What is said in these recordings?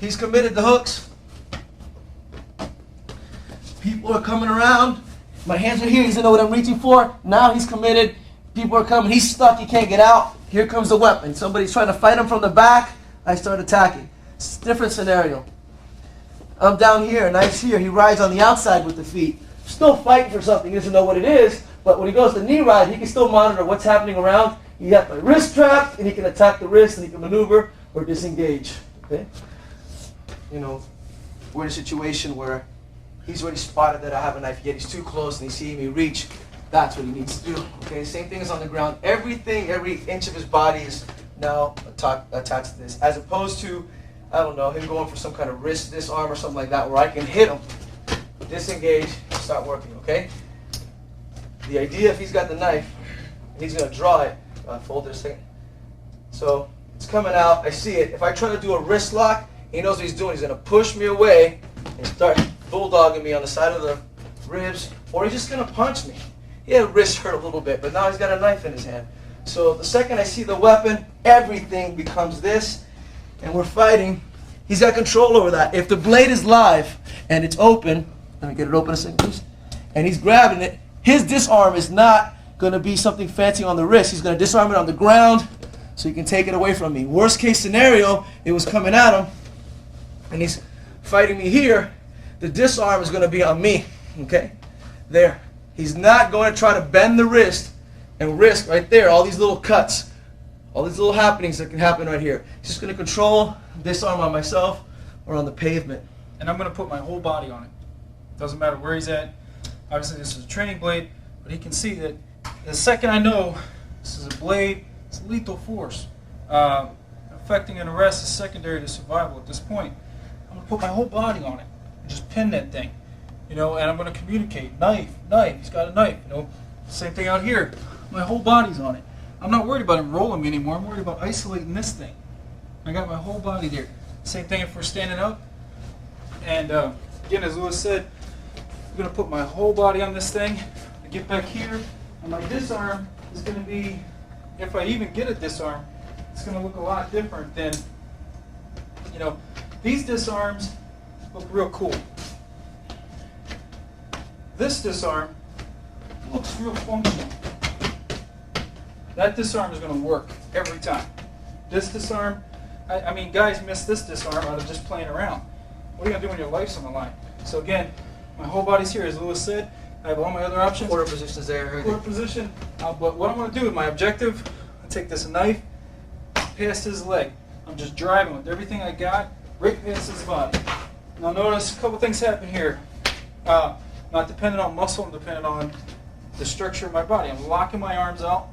He's committed to hooks. People are coming around. My hands are here. He doesn't know what I'm reaching for. Now he's committed. People are coming. He's stuck. He can't get out. Here comes the weapon. Somebody's trying to fight him from the back. I start attacking. It's a different scenario. I'm down here, knife's here. He rides on the outside with the feet. Still fighting for something. He doesn't know what it is. But when he goes to knee ride, he can still monitor what's happening around. He got my wrist trapped, and he can attack the wrist, and he can maneuver or disengage. Okay? You know, we're in a situation where he's already spotted that I have a knife, yet he's too close, and he's seeing me reach. That's what he needs to do. Okay, same thing is on the ground. Everything, every inch of his body is now attached to this, as opposed to, I don't know, him going for some kind of wrist disarm or something like that, where I can hit him, disengage, start working. Okay. The idea, if he's got the knife, he's going to draw it. Fold this thing. So it's coming out. I see it. If I try to do a wrist lock, he knows what he's doing. He's going to push me away and start bulldogging me on the side of the ribs, or he's just going to punch me. Yeah, wrist hurt a little bit, but now he's got a knife in his hand. So the second I see the weapon, everything becomes this, and we're fighting. He's got control over that. If the blade is live and it's open, let me get it open a second, please, and he's grabbing it, his disarm is not going to be something fancy on the wrist. He's going to disarm it on the ground so he can take it away from me. Worst case scenario, it was coming at him, and he's fighting me here. The disarm is going to be on me. Okay? There. He's not going to try to bend the wrist and risk right there all these little cuts, all these little happenings that can happen right here. He's just going to control disarm on myself or on the pavement. And I'm going to put my whole body on it. Doesn't matter where he's at. Obviously this is a training blade, but he can see that the second I know this is a blade, it's lethal force. Affecting an arrest is secondary to survival at this point. I'm going to put my whole body on it and just pin that thing. You know, and I'm going to communicate. Knife, knife, he's got a knife. You know, same thing out here. My whole body's on it. I'm not worried about him rolling me anymore. I'm worried about isolating this thing. I got my whole body there. Same thing if we're standing up. And again, as Lewis said, I'm going to put my whole body on this thing. I get back here, and my disarm is going to be, if I even get a disarm, it's going to look a lot different than, you know, these disarms look real cool. This disarm looks real functional. That disarm is going to work every time. This disarm, I mean, guys miss this disarm out of just playing around. What are you going to do when your life's on the line? So again, my whole body's here, as Lewis said. I have all my other options. Quarter positions there. Quarter position. But what I'm going to do with my objective, I take this knife past his leg. I'm just driving with everything I got right past his body. Now notice a couple things happen here. Not dependent on muscle, I'm dependent on the structure of my body. I'm locking my arms out.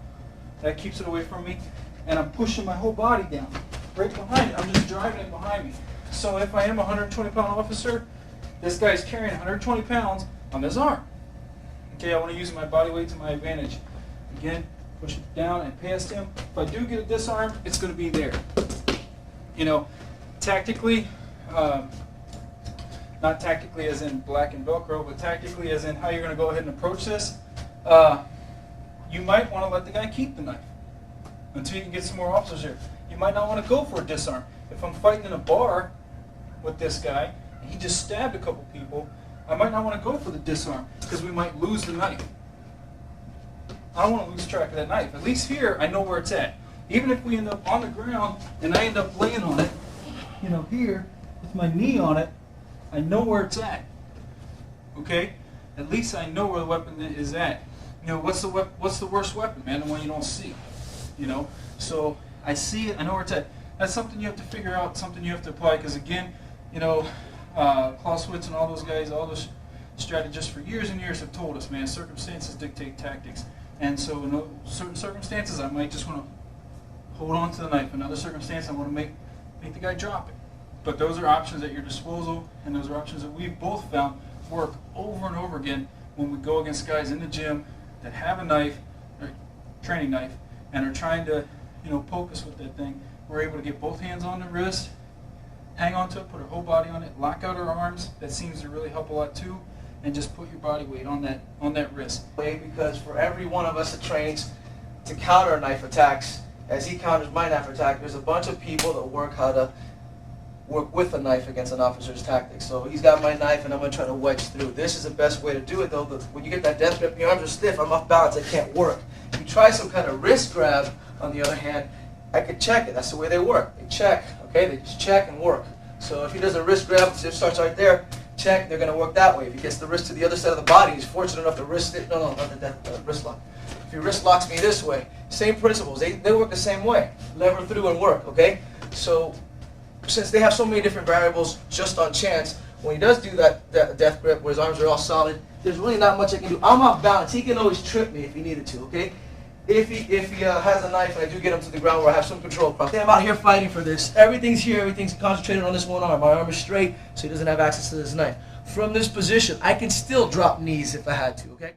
That keeps it away from me. And I'm pushing my whole body down. Right behind it. I'm just driving it behind me. So if I am a 120-pound officer, this guy's carrying 120 pounds on his arm. Okay, I want to use my body weight to my advantage. Again, push it down and past him. If I do get a disarm, it's going to be there. You know, tactically, not tactically as in black and Velcro, but tactically as in how you're going to go ahead and approach this. You might want to let the guy keep the knife until you can get some more officers here. You might not want to go for a disarm. If I'm fighting in a bar with this guy, and he just stabbed a couple people, I might not want to go for the disarm because we might lose the knife. I don't want to lose track of that knife. At least here, I know where it's at. Even if we end up on the ground and I end up laying on it, you know, here, with my knee on it, I know where it's at. Okay? At least I know where the weapon is at. You know, what's the worst weapon, man? The one you don't see. You know? So I see it, I know where it's at. That's something you have to figure out, something you have to apply, because again, you know, Clausewitz and all those guys, all those strategists for years and years have told us, man, circumstances dictate tactics. And so in certain circumstances, I might just want to hold on to the knife. In other circumstances, I want to make the guy drop it. But those are options at your disposal, and those are options that we've both found work over and over again when we go against guys in the gym that have a knife, or training knife, and are trying to, you know, poke us with that thing. We're able to get both hands on the wrist, hang on to it, put our whole body on it, lock out our arms. That seems to really help a lot too, and just put your body weight on that wrist. Because for every one of us that trains to counter knife attacks, as he counters my knife attack, there's a bunch of people that work how to work with a knife against an officer's tactics. So he's got my knife and I'm going to try to wedge through. This is the best way to do it though. When you get that death grip, your arms are stiff, I'm off balance, I can't work. If you try some kind of wrist grab, on the other hand, I could check it. That's the way they work. They check, okay? They just check and work. So if he does a wrist grab, it starts right there, check, they're going to work that way. If he gets the wrist to the other side of the body, he's fortunate enough to wrist it. No, not the wrist lock. If he wrist locks me this way, same principles. They work the same way. Lever through and work, okay? So since they have so many different variables just on chance, when he does do that death grip where his arms are all solid, there's really not much I can do. I'm off balance. He can always trip me if he needed to, okay? If he has a knife and I do get him to the ground where I have some control. I'm out here fighting for this. Everything's here. Everything's concentrated on this one arm. My arm is straight, so he doesn't have access to this knife. From this position, I can still drop knees if I had to, okay?